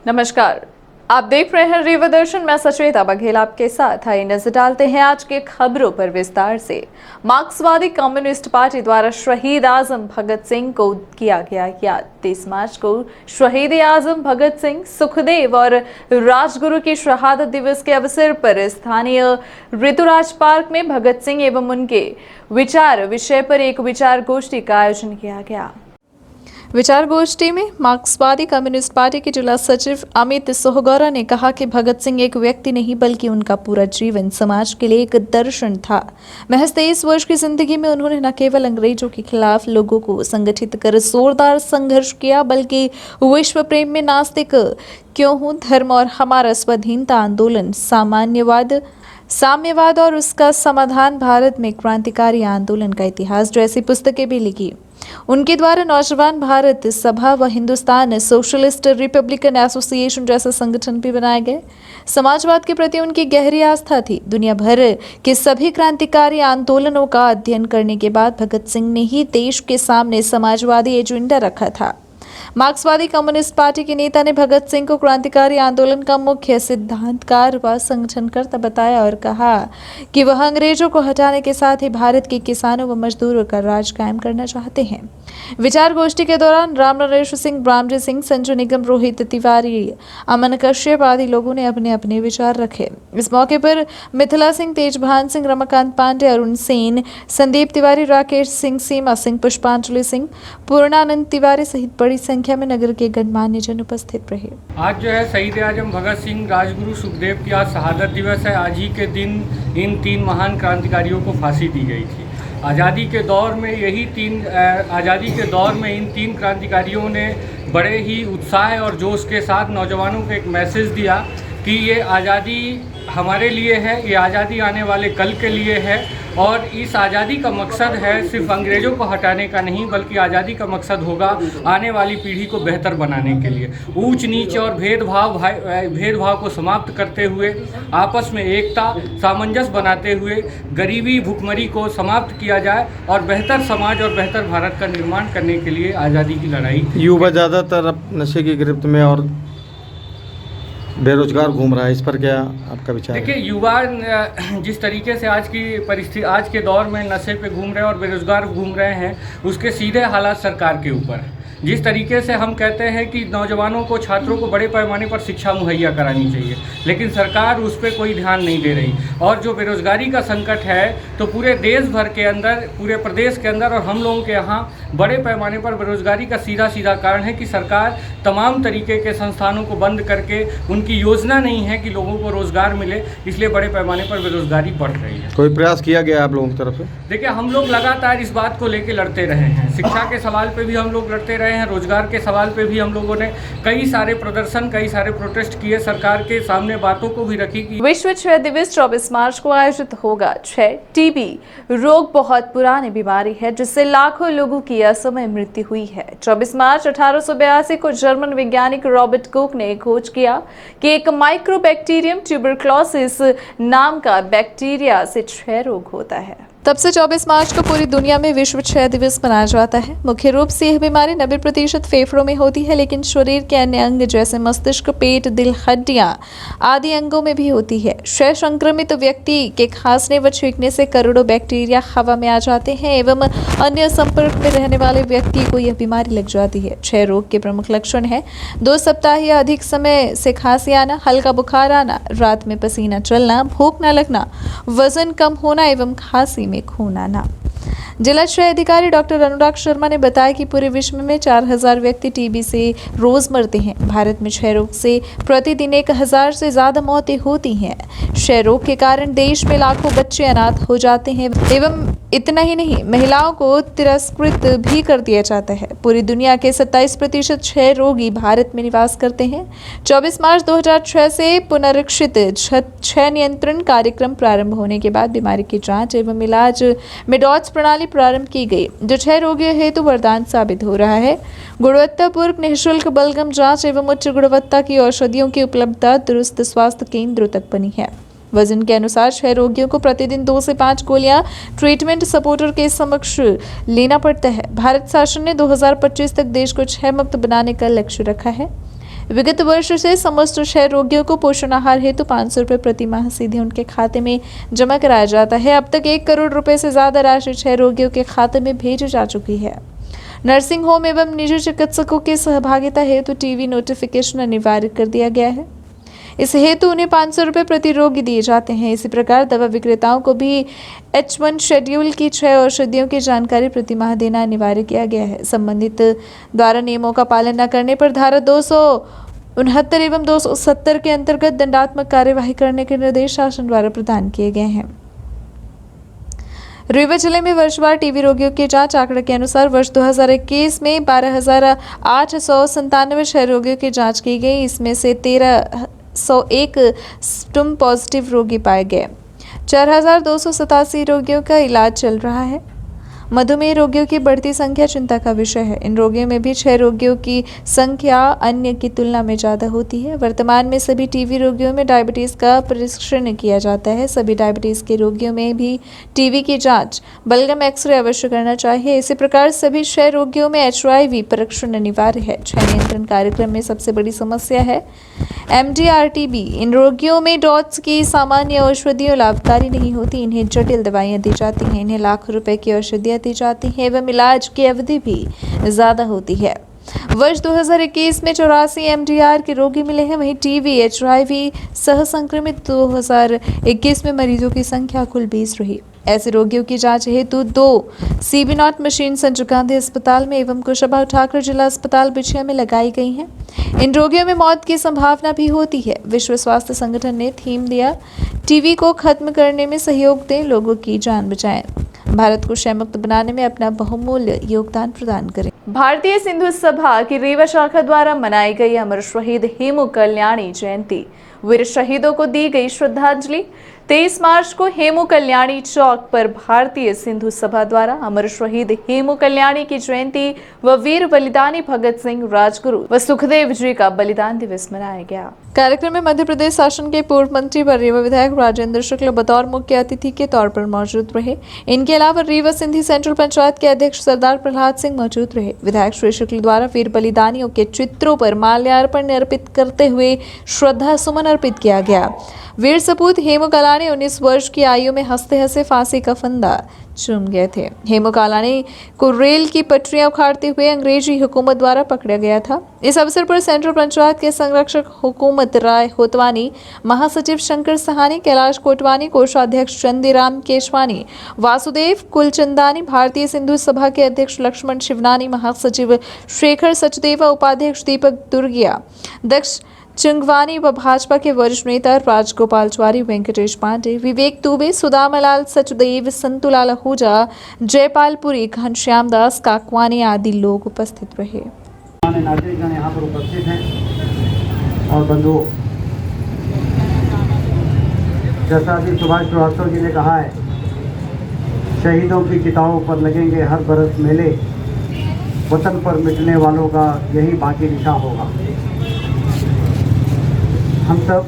नमस्कार, आप देख रहे हैं रेवा दर्शन। मैं सचेता बघेल आपके साथ। आइए नजर डालते हैं आज के खबरों पर विस्तार से। मार्क्सवादी कम्युनिस्ट पार्टी द्वारा शहीद आजम भगत सिंह को किया गया याद। 30 मार्च को शहीद आजम भगत सिंह, सुखदेव और राजगुरु की शहादत दिवस के अवसर पर स्थानीय ऋतुराज पार्क में भगत सिंह एवं उनके विचार विषय पर एक विचार गोष्ठी का आयोजन किया गया। विचार गोष्ठी में मार्क्सवादी कम्युनिस्ट पार्टी के जिला सचिव अमित सोहगौरा ने कहा कि भगत सिंह एक व्यक्ति नहीं बल्कि उनका पूरा जीवन समाज के लिए एक दर्शन था। महज 23 वर्ष की जिंदगी में उन्होंने न केवल अंग्रेजों के खिलाफ लोगों को संगठित कर जोरदार संघर्ष किया, बल्कि विश्व प्रेम में नास्तिक क्यों हूँ, धर्म और हमारा स्वाधीनता आंदोलन, साम्यवाद और उसका समाधान, भारत में क्रांतिकारी आंदोलन का इतिहास जैसी पुस्तकें भी लिखी। उनके द्वारा नौजवान भारत सभा व हिंदुस्तान सोशलिस्ट रिपब्लिकन एसोसिएशन जैसे संगठन भी बनाए गए। समाजवाद के प्रति उनकी गहरी आस्था थी। दुनिया भर के सभी क्रांतिकारी आंदोलनों का अध्ययन करने के बाद भगत सिंह ने ही देश के सामने समाजवादी एजेंडा रखा था। मार्क्सवादी कम्युनिस्ट पार्टी के नेता ने भगत सिंह को क्रांतिकारी आंदोलन का मुख्य सिद्धांतकार व संगठनकर्ता बताया और कहा कि वह अंग्रेजों को हटाने के साथ ही भारत के किसानों व मजदूरों का राज कायम करना चाहते हैं। विचार गोष्ठी के दौरान राम नरेश सिंह, ब्राह्मजी सिंह, संजू निगम, रोहित तिवारी, अमन कश्यप आदि लोगों ने अपने अपने विचार रखे। इस मौके पर मिथिला सिंह, तेजभान सिंह, रमाकांत पांडे, अरुण सेन, संदीप तिवारी, राकेश सिंह, सीमा सिंह, पुष्पांजलि सिंह, पूर्णानंद तिवारी सहित बड़ी संख्या में नगर के गणमान्य जन उपस्थित रहे। आज जो है शहीद आजम भगत सिंह, राजगुरु सुखदेव की आज शहादत दिवस है। आज ही के दिन इन 3 महान क्रांतिकारियों को फांसी दी गई थी। आज़ादी के दौर में इन 3 क्रांतिकारियों ने बड़े ही उत्साह और जोश के साथ नौजवानों को एक मैसेज दिया कि ये आज़ादी हमारे लिए है, ये आज़ादी आने वाले कल के लिए है और इस आज़ादी का मकसद है सिर्फ अंग्रेज़ों को हटाने का नहीं, बल्कि आज़ादी का मकसद होगा आने वाली पीढ़ी को बेहतर बनाने के लिए। ऊंच नीच और भेदभाव को समाप्त करते हुए, आपस में एकता सामंजस्य बनाते हुए गरीबी भुखमरी को समाप्त किया जाए और बेहतर समाज और बेहतर भारत का निर्माण करने के लिए आज़ादी की लड़ाई। युवा ज़्यादातर अब नशे की गिरफ्त में और बेरोजगार घूम रहा है, इस पर क्या आपका विचार है? देखिए, युवा जिस तरीके से आज की परिस्थिति, आज के दौर में नशे पे घूम रहे हैं और बेरोजगार घूम रहे हैं, उसके सीधे हालात सरकार के ऊपर है। जिस तरीके से हम कहते हैं कि नौजवानों को, छात्रों को बड़े पैमाने पर शिक्षा मुहैया करानी चाहिए, लेकिन सरकार उस पर कोई ध्यान नहीं दे रही। और जो बेरोजगारी का संकट है, तो पूरे देश भर के अंदर, पूरे प्रदेश के अंदर और हम लोगों के यहाँ बड़े पैमाने पर बेरोजगारी का सीधा कारण है कि सरकार तमाम तरीके के संस्थानों को बंद करके, उनकी योजना नहीं है कि लोगों को रोजगार मिले, इसलिए बड़े पैमाने पर बेरोजगारी बढ़ रही है। कोई प्रयास किया गया आप लोगों की तरफ से? देखिए, हम लोग लगातार इस बात को लेकर लड़ते रहे हैं। शिक्षा के सवाल पे भी हम लोग लड़ते रहे हैं, रोजगार के सवाल पे भी हम लोगों ने कई सारे प्रदर्शन, कई सारे प्रोटेस्ट किए, सरकार के सामने बातों को भी रखी कि विश्व क्षय दिवस 24 मार्च को आयोजित होगा। क्षय टीबी रोग बहुत पुरानी बीमारी है जिससे लाखों लोगों की असमय मृत्यु हुई है। 24 मार्च 1882 को जर्मन वैज्ञानिक रॉबर्ट कोक ने खोज किया कि एक माइक्रोबैक्टीरियम ट्यूबरक्लोसिस नाम का बैक्टीरिया से क्षय रोग होता है। तब से 24 मार्च को पूरी दुनिया में विश्व क्षय दिवस मनाया जाता है। मुख्य रूप से यह बीमारी 90% फेफड़ों में होती है, लेकिन शरीर के अन्य अंग जैसे मस्तिष्क, पेट, दिल, हड्डियां आदि अंगों में भी होती है। क्षय संक्रमित व्यक्ति के खांसने व छींकने से करोड़ों बैक्टीरिया हवा में आ जाते हैं एवं अन्य संपर्क में रहने वाले व्यक्ति को यह बीमारी लग जाती है। क्षय रोग के प्रमुख लक्षण है 2 सप्ताह या अधिक समय से खांसी आना, हल्का बुखार आना, रात में पसीना चलना, भूख न लगना, वजन कम होना एवं खांसी में खून आना। जिला क्षय अधिकारी डॉक्टर अनुराग शर्मा ने बताया कि पूरे विश्व में 4000 व्यक्ति टीबी से रोज मरते हैं। भारत में क्षय रोग से प्रतिदिन 1000 से ज्यादा मौतें होती हैं। क्षय रोग के कारण देश में लाखों बच्चे अनाथ हो जाते हैं एवं इतना ही नहीं, महिलाओं को तिरस्कृत भी कर दिया जाता है। पूरी दुनिया के 27% क्षय रोगी भारत में निवास करते हैं। 24 मार्च 2006 से पुनरीक्षित क्षय नियंत्रण कार्यक्रम प्रारंभ होने के बाद बीमारी की जांच एवं इलाज मेडॉट्स प्रणाली प्रारंभ की गई, जो क्षय रोगियों हेतु वरदान साबित हो रहा है। गुणवत्तापूर्ण निःशुल्क बलगम जांच एवं उच्च गुणवत्ता की औषधियों की उपलब्धता दुरुस्त स्वास्थ्य केंद्रों तक बनी है। वजन के अनुसार क्षय रोगियों को प्रतिदिन 2 से 5 गोलियां ट्रीटमेंट सपोर्टर के समक्ष लेना पड़ता है। भारत शासन ने 2025 तक देश को क्षय मुक्त बनाने का लक्ष्य रखा है। विगत वर्ष से समस्त क्षय रोगियों को पोषण आहार हेतु 500 रुपये प्रति माह सीधे उनके खाते में जमा कराया जाता है। अब तक 1 करोड़ रुपए से ज्यादा राशि क्षय रोगियों के खाते में भेजी जा चुकी है। नर्सिंग होम एवं निजी चिकित्सकों की सहभागिता हेतु टीवी नोटिफिकेशन अनिवार्य कर दिया गया है। इस हेतु उन्हें 500 रुपये प्रति रोगी दिए जाते हैं। इसी प्रकार दवा विक्रेताओं को भी H1 शेड्यूल की 6 औषधियों की जानकारी प्रति माह देना अनिवार्य किया गया है। संबंधित द्वारा नियमों का पालन न करने पर धारा 269 एवं 270 के अंतर्गत दंडात्मक कार्यवाही करने के निर्देश शासन द्वारा प्रदान किए गए हैं। रीवा जिले में वर्षवार टीबी रोगियों की जांच आंकड़े के अनुसार वर्ष 2021 में 12,897 क्षय रोगियों की जांच की गई। इसमें से 1,301 स्टुम पॉजिटिव रोगी पाए गए। 4,287 रोगियों का इलाज चल रहा है। मधुमेह रोगियों की बढ़ती संख्या चिंता का विषय है। इन रोगियों में भी क्षय रोगियों की संख्या अन्य की तुलना में ज़्यादा होती है। वर्तमान में सभी टीबी रोगियों में डायबिटीज़ का परीक्षण किया जाता है। सभी डायबिटीज़ के रोगियों में भी टीबी की जांच बलगम एक्सरे अवश्य करना चाहिए। इसी प्रकार सभी क्षय रोगियों में HIV परीक्षण अनिवार्य है। क्षय नियंत्रण कार्यक्रम में सबसे बड़ी समस्या है MDR-TB। इन रोगियों में डॉट्स की सामान्य औषधियाँ लाभकारी नहीं होती। इन्हें जटिल दवाइयाँ दी जाती हैं। इन्हें लाखों रुपए की औषधियाँ दी जाती हैं एवं इलाज की अवधि भी ज़्यादा होती है। वर्ष 2021 में 84 MDR के रोगी मिले हैं। वहीं टीबी HIV सह संक्रमित 2021 में मरीजों की संख्या कुल 20 रही। ऐसे रोगियों की जांच हेतु 2 CB0 मशीन संजय गांधी अस्पताल में एवं कुशाभाऊ ठाकरे जिला अस्पताल बिछिया में लगाई गई हैं। इन रोगियों में मौत की संभावना भी होती है। विश्व स्वास्थ्य संगठन ने थीम दिया, टीबी को खत्म करने में सहयोग दें, लोगों की जान बचाएं, भारत को क्षय मुक्त बनाने में अपना बहुमूल्य योगदान प्रदान करें। भारतीय सिंधु सभा की रीवा शाखा द्वारा मनाई गई अमर शहीद हेमू कल्याणी जयंती, वीर शहीदों को दी गई श्रद्धांजलि। 23 मार्च को हेमू कल्याणी चौक पर भारतीय सिंधु सभा द्वारा अमर शहीद हेमू कल्याणी की जयंती व वीर बलिदानी भगत सिंह, राजगुरु व सुखदेव जी का बलिदान दिवस मनाया गया। कार्यक्रम में मध्य प्रदेश शासन के पूर्व मंत्री व रीवा विधायक राजेंद्र शुक्ल बतौर मुख्य अतिथि के तौर पर मौजूद रहे। इनके अलावा रीवा सिंधी सेंट्रल पंचायत के अध्यक्ष सरदार प्रहलाद सिंह मौजूद रहे। विधायक श्री शुक्ल द्वारा वीर बलिदानियों के चित्रों पर माल्यार्पण अर्पित करते हुए श्रद्धा सुमन अर्पित किया गया। वीर सपूत हेमू कल्याणी 19 वर्ष की आयु में हंसते हंसते फांसी का फंदा चूम गए थे। हेमू कल्याणी को रेल की पटरियां उखाड़ते हुए अंग्रेजी हुकूमत द्वारा पकड़ा गया था। इस अवसर पर सेंट्रल पंचायत के संरक्षक हुकूमत राय होतवानी, महासचिव शंकर सहानी, कैलाश कोटवानी, कोषाध्यक्ष चंदीराम केशवानी, वासुदेव कुलचंदानी, भारतीय सिंधु सभा के अध्यक्ष लक्ष्मण शिवनानी, महासचिव शेखर सचदेवा, उपाध्यक्ष दीपक दुर्गिया, दक्ष चिंगवानी व भाजपा के वरिष्ठ नेता राजगोपाल चारी, वेंकटेश पांडे, विवेक दुबे, सुदामलाल सचदेव, संतुलाल आहूजा, जयपाल पुरी, घनश्याम दास काकवानी आदि लोग उपस्थित रहे। नागरिकगण यहाँ पर उपस्थित हैं और बंधुओं, जैसा कि सुभाष श्रीवास्तव जी ने कहा है, शहीदों की चिताओं पर लगेंगे हर बरस मेले, वतन पर मिटने वालों का यही बाकी निशान होगा। हम सब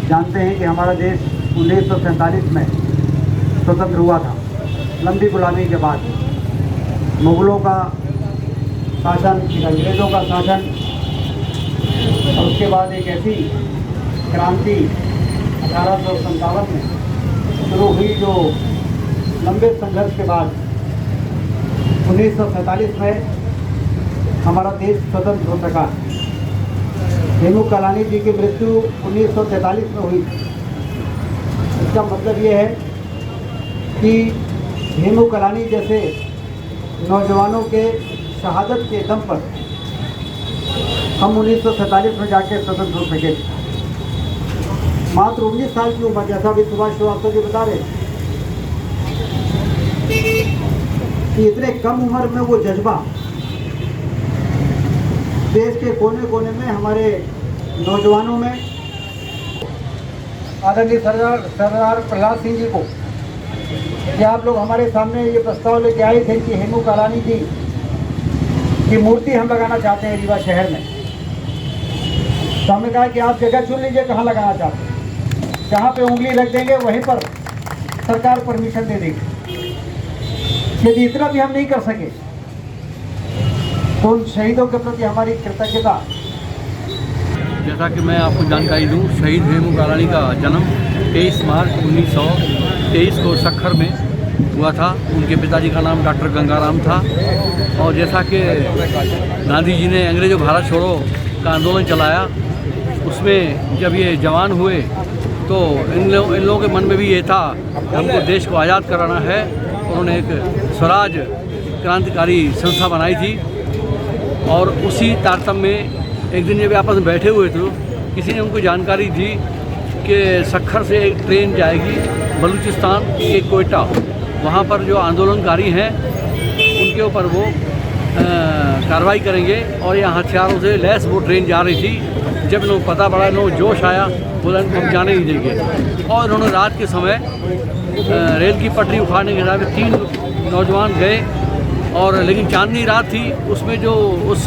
जानते हैं कि हमारा देश 1947 में स्वतंत्र हुआ था। लंबी गुलामी के बाद मुगलों का शासन, अंग्रेज़ों का शासन और उसके बाद एक ऐसी क्रांति 1857 में शुरू हुई जो लंबे संघर्ष के बाद 1947 में हमारा देश स्वतंत्र हो सका। हेमू कल्याणी जी की मृत्यु 1943 में हुई। इसका मतलब ये है कि हेमू कल्याणी जैसे नौजवानों के शहादत के दम पर हम 1947 में जाके स्वतंत्र हो सके। मात्र 19 साल की उम्र, जैसा भी सुभाष श्रीवास्तव जी बता रहे कि इतने कम उम्र में वो जज्बा देश के कोने कोने में हमारे नौजवानों में, आदरणीय सरदार प्रहलाद सिंह जी को कि आप लोग हमारे सामने ये प्रस्ताव लेके आए थे कि हेमू कल्याणी जी की मूर्ति हम लगाना चाहते हैं रीवा शहर में। तो हमने कहा कि आप जगह चुन लीजिए कहाँ लगाना चाहते हैं, जहाँ पे उंगली रख देंगे वहीं पर सरकार परमिशन दे देगी। यदि इतना भी हम नहीं कर सके तो उन शहीदों के प्रति हमारी कृतज्ञता जैसा कि मैं आपको जानकारी दूं, शहीद हेमू कालानी का जन्म 23 मार्च 1923 को सक्खर में हुआ था। उनके पिताजी का नाम डॉक्टर गंगाराम था। और जैसा कि गांधी जी ने अंग्रेज़ों भारत छोड़ो का आंदोलन चलाया, उसमें जब ये जवान हुए तो इन लोगों के मन में भी ये था कि हमको देश को आज़ाद कराना है। उन्होंने एक स्वराज क्रांतिकारी संस्था बनाई थी और उसी तारतम्य में एक दिन जब आपस में बैठे हुए थे, किसी ने उनको जानकारी दी कि सक्खर से एक ट्रेन जाएगी बलूचिस्तान के कोयटा। वहाँ पर जो आंदोलनकारी हैं उनके ऊपर वो कार्रवाई करेंगे और यहाँ हथियारों से लैस वो ट्रेन जा रही थी। जब लोग पता पड़ा, लोग जोश आया, बोला इनको हम जाने नहीं देंगे। और उन्होंने रात के समय रेल की पटरी उखाड़ने के हिसाब से 3 नौजवान गए और लेकिन चांदनी रात थी, उसमें जो उस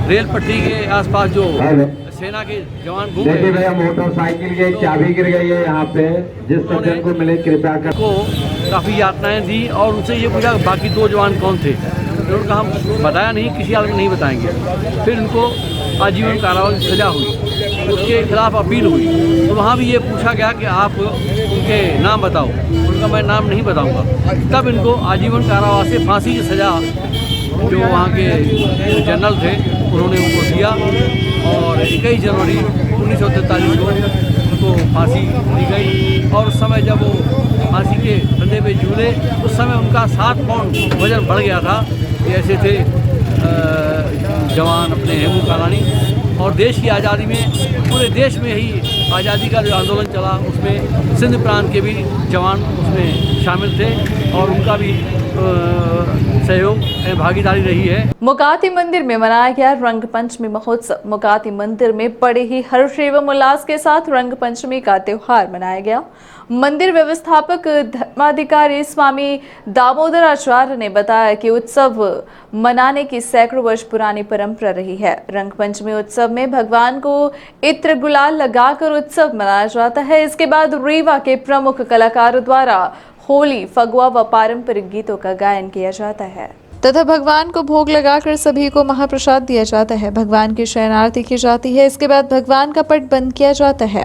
रेल पटरी के आसपास जो सेना के जवान घूम देखिए भैया, मोटरसाइकिल की चाबी गिर गई है यहाँ पे, जिस सज्जन को मिले कृपया कर। को काफ़ी यातनाएं दी और उनसे ये पूछा बाकी 2 जवान कौन थे। उन्होंने कहा हम बताया नहीं, किसी हाल में नहीं बताएंगे। फिर उनको आजीवन कारावास की सज़ा हुई, उसके खिलाफ अपील हुई। तो वहाँ भी ये पूछा गया कि आप उनके नाम बताओ। उनका मैं नाम नहीं बताऊँगा। तब इनको आजीवन कारावास से फांसी की सज़ा जो वहाँ के जनरल थे उन्होंने उनको दिया और 21 जनवरी 1943 को उनको फांसी दी गई। और उस समय जब वो फांसी के फंदे पे झूले, उस समय उनका 7 पाउंड वजन बढ़ गया था। ये ऐसे थे जवान अपने हेमू कालानी। और देश की आज़ादी में पूरे देश में ही आज़ादी का जो आंदोलन चला, उसमें सिंध प्रांत के भी जवान उसमें शामिल थे और उनका भी सहयोग भागीदारी रही है। मुकाती मंदिर में मनाया गया रंग पंचमी महोत्सव। मुकाती मंदिर में बड़े ही हर्ष एवं उल्लास के साथ रंग पंचमी का त्योहार मनाया गया। मंदिर व्यवस्थापक धर्माधिकारी स्वामी दामोदर आचार्य ने बताया कि उत्सव मनाने की सैकड़ों वर्ष पुरानी परंपरा रही है। रंग पंचमी उत्सव में भगवान को इत्र गुलाल लगाकर उत्सव मनाया जाता है। इसके बाद रीवा के प्रमुख कलाकारों द्वारा होली, फगुआ व पारंपरिक गीतों का गायन किया जाता है तथा भगवान को भोग लगाकर सभी को महाप्रसाद दिया जाता है। भगवान की शयन आरती की जाती है। इसके बाद भगवान का पट बंद किया जाता है।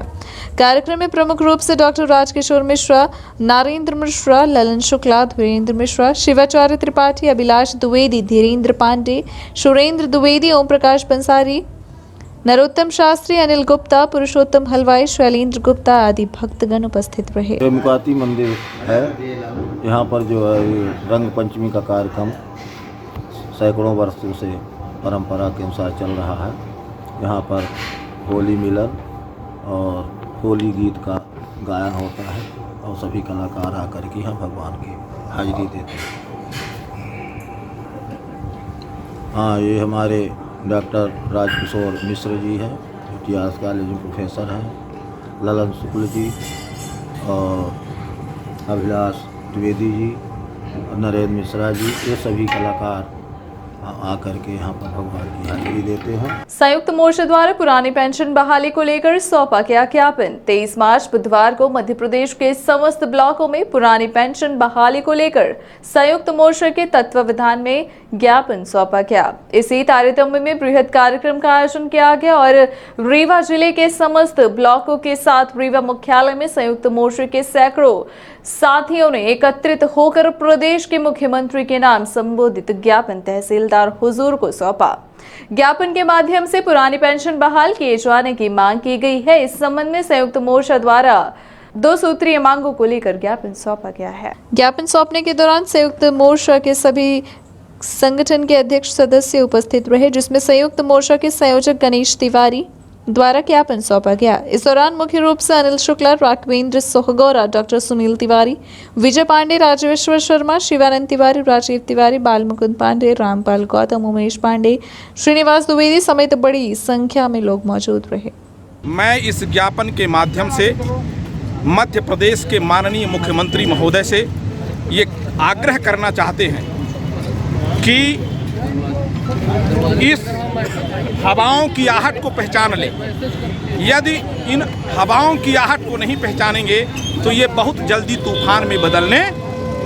कार्यक्रम में प्रमुख रूप से डॉक्टर राजकिशोर मिश्रा, नारेंद्र मिश्रा, ललन शुक्ला, धीरेन्द्र मिश्रा, शिवाचार्य त्रिपाठी, अभिलाष द्विवेदी, धीरेन्द्र पांडे, सुरेंद्र द्विवेदी, ओम प्रकाश बंसारी, नरोत्तम शास्त्री, अनिल गुप्ता, पुरुषोत्तम हलवाई, शैलेंद्र गुप्ता आदि भक्तगण उपस्थित रहे। मुकाती मंदिर है, यहाँ पर जो है रंग पंचमी का कार्यक्रम सैकड़ों वर्षों से परंपरा के अनुसार चल रहा है। यहाँ पर होली मिलन और होली गीत का गायन होता है और सभी कलाकार आकर के यहाँ भगवान की हाजिरी देते हैं। हाँ, ये हमारे डॉक्टर राजकिशोर मिश्र जी हैं, इतिहास कॉलेज में प्रोफेसर हैं, ललन शुक्ल जी और अभिलाष द्विवेदी जी, नरेंद्र मिश्रा जी, ये सभी कलाकार आकर के यहाँ पर भगवान की हाजिरी देते हैं। संयुक्त मोर्चा द्वारा पुरानी पेंशन बहाली को लेकर सौंपा गया ज्ञापन। 23 मार्च बुधवार को मध्य प्रदेश के समस्त ब्लॉकों में पुरानी पेंशन बहाली को लेकर संयुक्त मोर्चा के तत्वावधान में ज्ञापन सौंपा गया। इसी तारतम्य में बृहद कार्यक्रम का आयोजन किया गया और रीवा जिले के समस्त ब्लॉकों के साथ रीवा मुख्यालय में संयुक्त मोर्चा के सैकड़ों साथियों ने एकत्रित होकर प्रदेश के मुख्यमंत्री के नाम संबोधित ज्ञापन तहसीलदार हुजूर को सौंपा। ज्ञापन के माध्यम से पुरानी पेंशन बहाल किए जाने की मांग की गई है। इस संबंध में संयुक्त मोर्चा द्वारा 2 सूत्रीय मांगों को लेकर ज्ञापन सौंपा गया है। ज्ञापन सौंपने के दौरान संयुक्त मोर्चा के सभी संगठन के अध्यक्ष सदस्य उपस्थित रहे, जिसमें संयुक्त मोर्चा के संयोजक गणेश तिवारी द्वारा ज्ञापन सौंपा गया। इस दौरान मुख्य रूप से अनिल शुक्ला, राघवेंद्र सोहगौरा, डॉक्टर सुनील तिवारी, विजय पांडे, राजेश्वर शर्मा, शिवानंद तिवारी, राजीव तिवारी, बाल मुकुंद पांडे, रामपाल गौतम, उमेश पांडे, श्रीनिवास द्विवेदी समेत बड़ी संख्या में लोग मौजूद रहे। मैं इस ज्ञापन के माध्यम से मध्य प्रदेश के माननीय मुख्यमंत्री महोदय से ये आग्रह करना चाहते हैं कि इस हवाओं की आहट को पहचान लें। यदि इन हवाओं की आहट को नहीं पहचानेंगे तो ये बहुत जल्दी तूफान में बदलने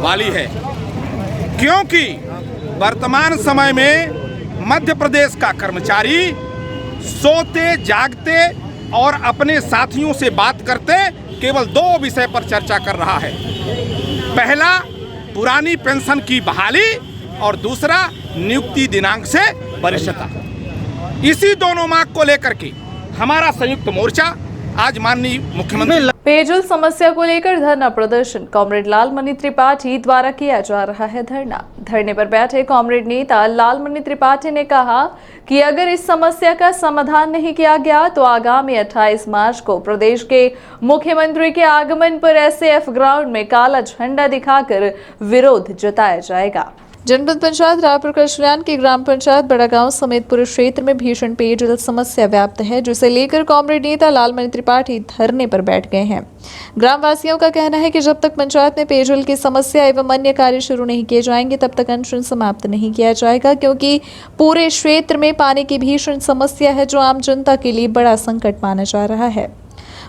वाली है, क्योंकि वर्तमान समय में मध्य प्रदेश का कर्मचारी सोते जागते और अपने साथियों से बात करते केवल 2 विषय पर चर्चा कर रहा है। पहला, पुरानी पेंशन की बहाली और दूसरा, नियुक्ति दिनांक से वरिष्ठता। इसी दोनों मांग को लेकर के हमारा संयुक्त मोर्चा आज माननीय मुख्यमंत्री पेयजल समस्या को लेकर धरना प्रदर्शन कॉमरेड लालमणि त्रिपाठी द्वारा किया जा रहा है धरने पर बैठे कॉमरेड नेता लालमणि त्रिपाठी ने कहा कि अगर इस समस्या का समाधान नहीं किया गया तो आगामी 28 मार्च को प्रदेश के मुख्यमंत्री के आगमन पर एसएएफ ग्राउंड में काला झंडा दिखाकर विरोध जताया जाएगा। जनपद पंचायत रायपुर कल्याण की ग्राम पंचायत बड़ागांव समेत पूरे क्षेत्र में भीषण पेयजल समस्या व्याप्त है, जिसे लेकर कॉमरेड नेता लालमणि त्रिपाठी धरने पर बैठ गए हैं। ग्रामवासियों का कहना है कि जब तक पंचायत में पेयजल की समस्या एवं अन्य कार्य शुरू नहीं किए जाएंगे तब तक अनशन समाप्त नहीं किया जाएगा, क्योंकि पूरे क्षेत्र में पानी की भीषण समस्या है जो आम जनता के लिए बड़ा संकट माना जा रहा है।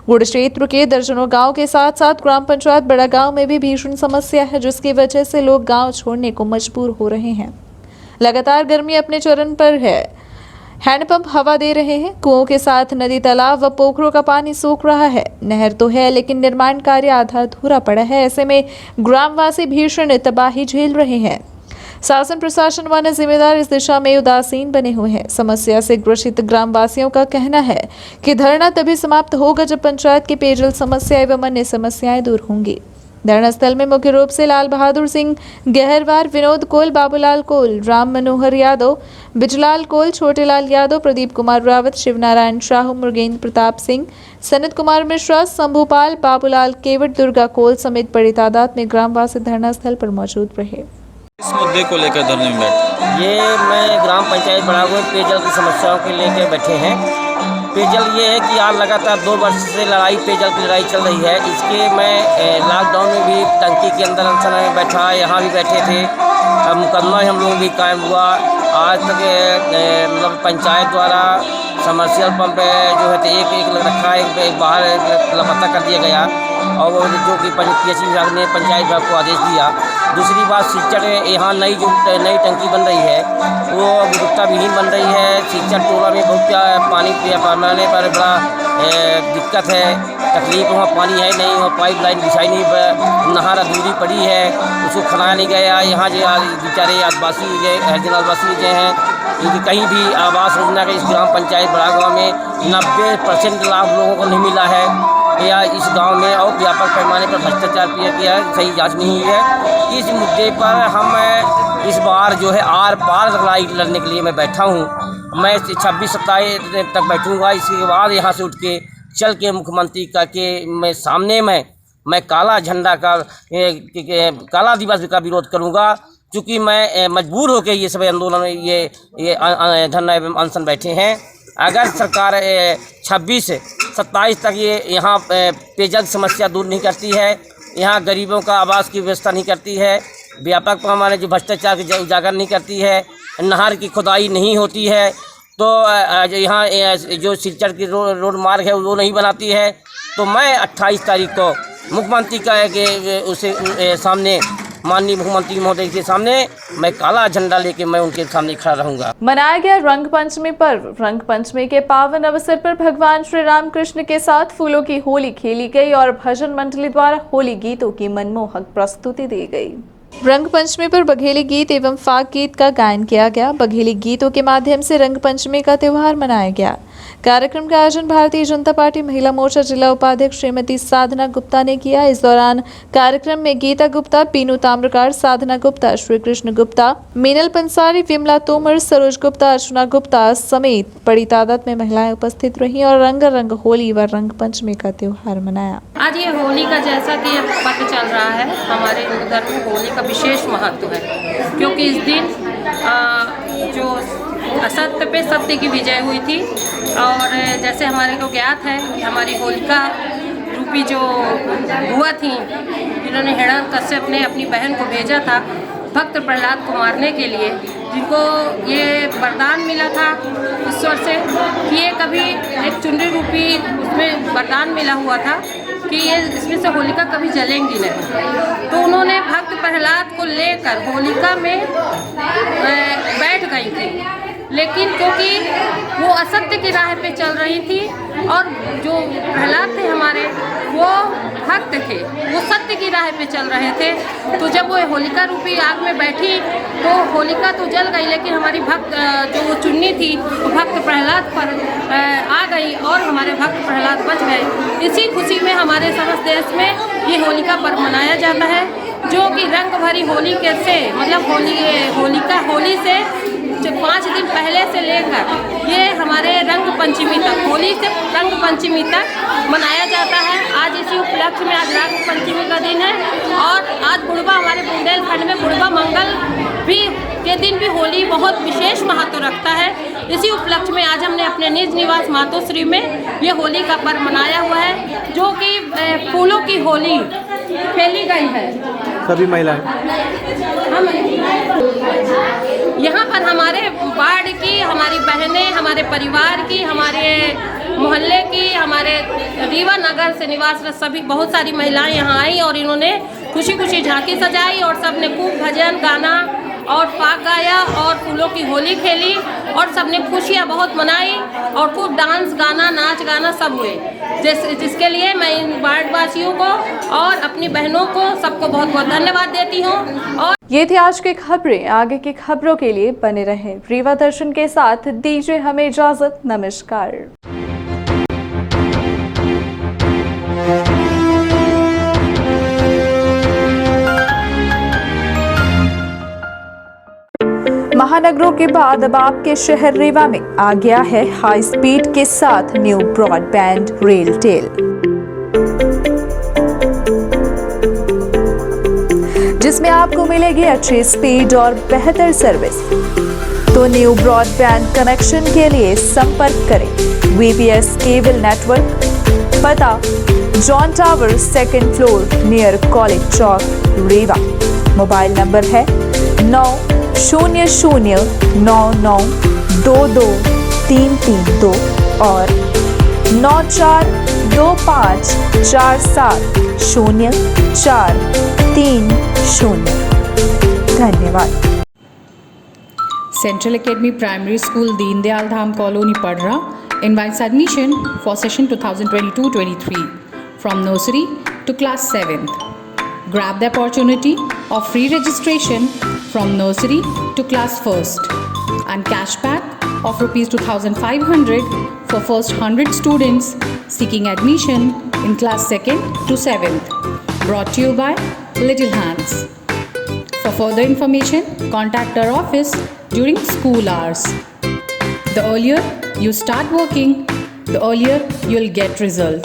गुड़ क्षेत्र के दर्जनों गांव के साथ साथ ग्राम पंचायत बड़ा गांव में भी भीषण समस्या है, जिसकी वजह से लोग गांव छोड़ने को मजबूर हो रहे हैं। लगातार गर्मी अपने चरम पर है। हैंडपंप हवा दे रहे हैं, कुओं के साथ नदी, तालाब व पोखरों का पानी सूख रहा है। नहर तो है लेकिन निर्माण कार्य आधा अधूरा पड़ा है। ऐसे में ग्रामवासी भीषण तबाही झेल रहे हैं। शासन प्रशासन व जिम्मेदार इस दिशा में उदासीन बने हुए हैं। समस्या से ग्रसित ग्रामवासियों का कहना है कि धरना तभी समाप्त होगा जब पंचायत की पेयजल समस्या एवं अन्य समस्याएं दूर होंगी। धरना स्थल में मुख्य रूप से लाल बहादुर सिंह गहरवार, विनोद कोल, बाबूलाल कोल, राम मनोहर यादव, बिजलाल कोल, छोटेलाल यादव, प्रदीप कुमार रावत, शिवनारायण शाहू, मुर्गेंद्र प्रताप सिंह, सनत कुमार मिश्रा, शंभूपाल, बाबूलाल केवट, दुर्गा कोल समेत बड़ी तादाद में ग्रामवासी धरना स्थल पर मौजूद रहे। इस मुद्दे को लेकर धरने में बैठे ये मैं ग्राम पंचायत बड़ागांव में पेयजल की समस्याओं को लेकर बैठे हैं। पेयजल ये है कि आज लगातार 2 वर्ष से पेयजल की लड़ाई चल रही है। इसके मैं लॉकडाउन में भी टंकी के अंदर अनशन में बैठा, यहाँ भी बैठे थे। मुकदमा हम लोग भी कायम हुआ। आज तक मतलब पंचायत द्वारा समर्सियल पंप जो है एक रखा है, एक बाहर लापता कर दिया गया और वो जो कि पीएचई विभाग ने पंचायत विभाग को आदेश दिया। दूसरी बात, सिंचर यहाँ नई टंकी बन रही है वो गुणवत्ता विहीन बन रही है। सिंचर टोला में बहुत पानी पाने पर बड़ा दिक्कत है, तकलीफ। वहाँ पानी है नहीं, वहाँ पाइप लाइन बिछाई नहीं, नहर अधूरी पड़ी है, उसको खनाया नहीं गया। यहाँ जो बेचारे आदिवासी हरिजन आदिवासी जो हैं, क्योंकि कहीं भी आवास योजना का इस ग्राम पंचायत बड़ागांव में 90% लाभ लोगों को नहीं मिला है, या इस गांव में और व्यापक पैमाने पर भ्रष्टाचार किया है, सही जांच नहीं हुई है। इस मुद्दे पर हम इस बार जो है आर पार लड़ाई लड़ने के लिए मैं बैठा हूं। मैं 26-27 तक बैठूंगा। इसके बाद यहां से उठ के चल के मुख्यमंत्री का के मैं सामने मैं काला झंडा का काला दिवस का विरोध करूंगा, क्योंकि मैं मजबूर होकर ये सब आंदोलन ये धरना एवं अनशन बैठे हैं। अगर सरकार 26-27 तक ये यहाँ पेयजल समस्या दूर नहीं करती है, यहाँ गरीबों का आवास की व्यवस्था नहीं करती है, व्यापक पैमाने जो भ्रष्टाचार की उजागर नहीं करती है, नहर की खुदाई नहीं होती है, तो यहाँ जो सिलचर की रोड मार्ग है वो नहीं बनाती है, तो मैं 28 तारीख को मुख्यमंत्री का उसे सामने माननीय मुख्यमंत्री महोदय के सामने मैं काला झंडा लेके मैं उनके सामने खड़ा रहूंगा। मनाया गया रंग पंचमी पर्व। रंग पंचमी के पावन अवसर पर भगवान श्री राम कृष्ण के साथ फूलों की होली खेली गई और भजन मंडली द्वारा होली गीतों की मनमोहक प्रस्तुति दी गई। रंग पंचमी पर बघेली गीत एवं फाग गीत का गायन किया गया। बघेली गीतों के माध्यम से रंग पंचमी का त्योहार मनाया गया। कार्यक्रम का आयोजन भारतीय जनता पार्टी महिला मोर्चा जिला उपाध्यक्ष श्रीमती साधना गुप्ता ने किया। इस दौरान कार्यक्रम में गीता गुप्ता, पीनू ताम्रकार, साधना गुप्ता, श्री कृष्ण गुप्ता, मीनल पंसारी, विमला तोमर, सरोज गुप्ता, अर्चना गुप्ता समेत बड़ी तादाद में महिलाएं उपस्थित रहीं और रंग होली व रंग पंचमी का त्योहार मनाया। आज ये होली का जैसा कि पता चल रहा है, हमारे हिंदू धर्म में होली का विशेष महत्व है, क्योंकि इस दिन जो असत्य पे सत्य की विजय हुई थी। और जैसे हमारे को ज्ञात है कि हमारी होलिका रूपी जो बुआ थी, जिन्होंने हिरण्यकश्यप ने अपनी बहन को भेजा था भक्त प्रहलाद को मारने के लिए, जिनको ये वरदान मिला था ईश्वर से कि ये कभी एक चुनरी रूपी उसमें वरदान मिला हुआ था कि ये इसमें से होलिका कभी जलेंगी नहीं, तो उन्होंने भक्त प्रहलाद को लेकर होलिका में बैठ गई थी। लेकिन क्योंकि वो असत्य की राह पे चल रही थी और जो प्रहलाद थे हमारे वो भक्त थे, वो सत्य की राह पे चल रहे थे। तो जब वो होलिका रूपी आग में बैठी तो होलिका तो जल गई, लेकिन हमारी भक्त जो वो चुन्नी थी वो भक्त प्रहलाद पर आ गई और हमारे भक्त प्रहलाद बच गए। इसी खुशी में हमारे समस्त देश में ये होलिका पर्व मनाया जाता है, जो कि रंग भरी होली के से मतलब होली से 5 दिन पहले से लेकर ये हमारे रंग पंचमी तक, होली से रंग पंचमी तक मनाया जाता है। आज इसी उपलक्ष्य में आज रंग पंचमी का दिन है और आज बुढ़वा हमारे बुंदेलखंड में बुढ़वा मंगल भी के दिन भी होली बहुत विशेष महत्व रखता है। इसी उपलक्ष्य में आज हमने अपने निज निवास मातोश्री में ये होली का पर्व मनाया हुआ है, जो कि फूलों की होली खेली गई है। सभी महिलाएं हम यहाँ पर हमारे वार्ड की, हमारी बहनें, हमारे परिवार की, हमारे मोहल्ले की, हमारे रीवा नगर से निवासरत सभी बहुत सारी महिलाएं यहाँ आई और इन्होंने खुशी खुशी झांकी सजाई और सबने खूब भजन गाना और फाग गाया और फूलों की होली खेली और सबने खुशियाँ बहुत मनाई और खूब डांस गाना नाच गाना सब हुए, जिसके लिए मैं इन वार्डवासियों को और अपनी बहनों को सबको बहुत बहुत धन्यवाद देती हूँ। और ये थी आज की खबरें। आगे की खबरों के लिए बने रहें रीवा दर्शन के साथ। दीजिए हमें इजाजत। नमस्कार। महानगरों के बाद अब आपके शहर रीवा में आ गया है हाई स्पीड के साथ न्यू ब्रॉडबैंड रेलटेल, जिसमें आपको मिलेगी अच्छी स्पीड और बेहतर सर्विस। तो न्यू ब्रॉडबैंड कनेक्शन के लिए संपर्क करें VPS केबल नेटवर्क, पता John tower 2nd floor near college चौक रीवा। मोबाइल नंबर है 9000992232 और 9425470430। धन्यवाद। Central Academy Primary School, Deendayal Dham Colony, Padra invites admission for session 2022-23 from nursery to class 7th. Grab the opportunity of free registration from nursery to class 1st and cashback of Rs 2,500 for first 100 students seeking admission in class 2nd to 7th. Brought to you by Little Hands. For further information, contact our office during school hours. The earlier you start working, the earlier you'll get result.